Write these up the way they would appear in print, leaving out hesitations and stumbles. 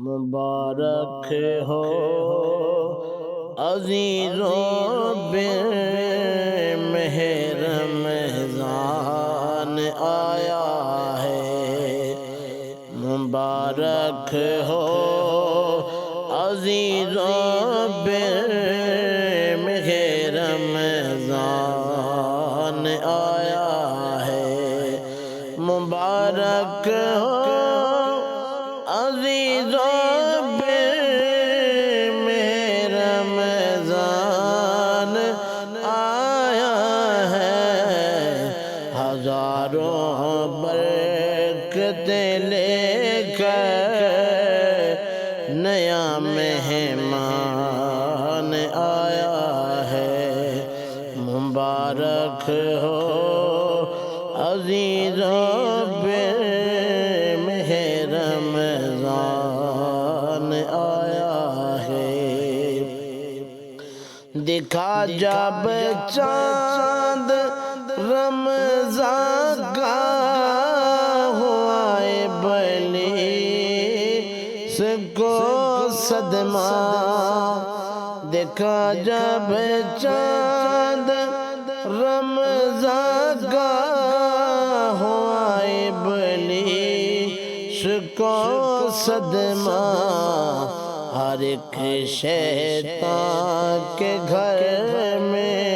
مبارک ہو عزیزوں مہر رمضان آیا ہے۔ مبارک ہو عزیزوں مہر رمضان آیا ہے۔ مبارک ہو عزیزوں مہر رمضان آیا ہے۔ ہزاروں برکتیں لے کر نیا مہمان آیا ہے۔ مبارک ہو عزیزوں مہر رمضان آیا ہے۔ دکھا جب چاند رمضان کا ہوا ابلیس کو صدمہ۔ دیکھا جب چاند رمضان کا ہوا ابلیس کو صدمہ۔ ہر ایک شیطان کے گھر میں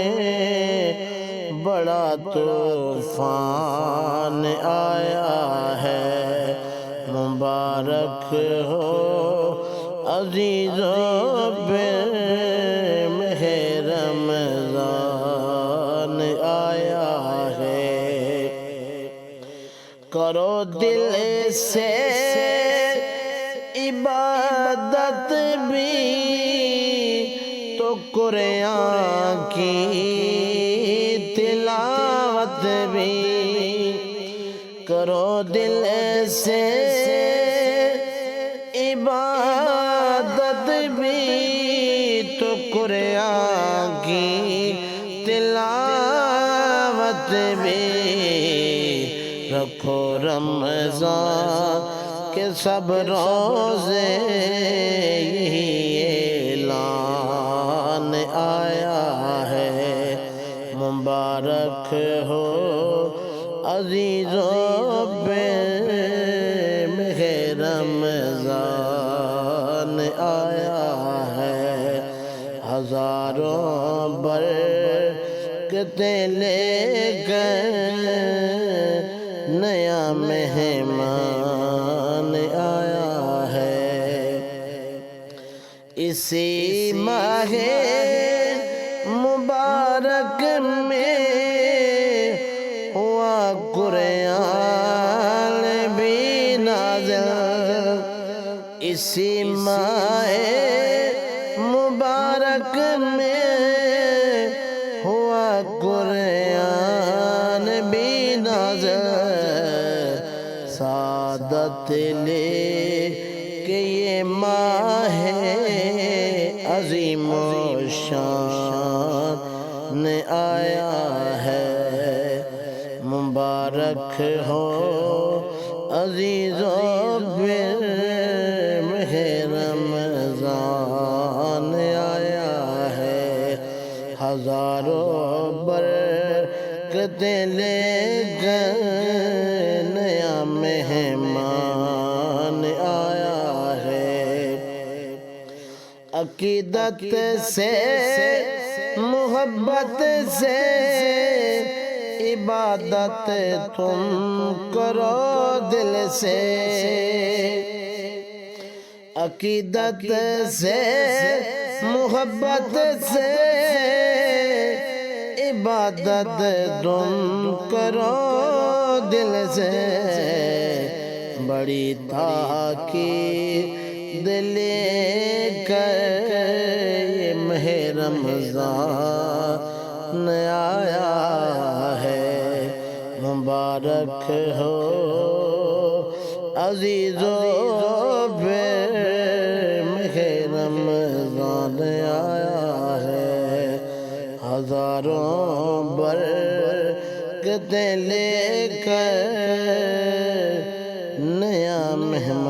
بڑا طوفان آیا ہے۔ مبارک ہو عزیزوں مہر رمضان آیا ہے۔ کرو دل سے عبادت بھی تو قرآن کی تلاوت بھی۔ کرو دل سے عبادت بھی تو قرآن کی تلاوت بھی۔ رکھو رمضان کے سب روزے یہی اعلان آیا ہے۔ مبارک ہو عزیزوں مہر رمضان آیا ہے۔ ہزاروں برکتیں لے کر نیا مہمان آیا ہے۔ اسی ماہ مبارک میں ہوا قرآن بھی نازل۔ اسی ماہ مبارک میں ہوا قرآن بھی نازل۔ سعادت لے کہ یہ ماہ عظیم و شان آیا ہے۔ مبارک ہو عزیزوں مہر رمضان آیا ہے۔ ہزاروں برکتیں لے کر نیا مہمان آیا ہے۔ عقیدت سے محبت سے عبادت تم کرو دل سے۔ عقیدت سے محبت سے عبادت تم کرو دل سے۔ بڑی تاکید لے کر یہ مہر رمضان آیا ہے۔ مبارک ہو عزیزوں مہر رمضان آیا ہے۔ ہزاروں برکتیں لے کر نیا مہمان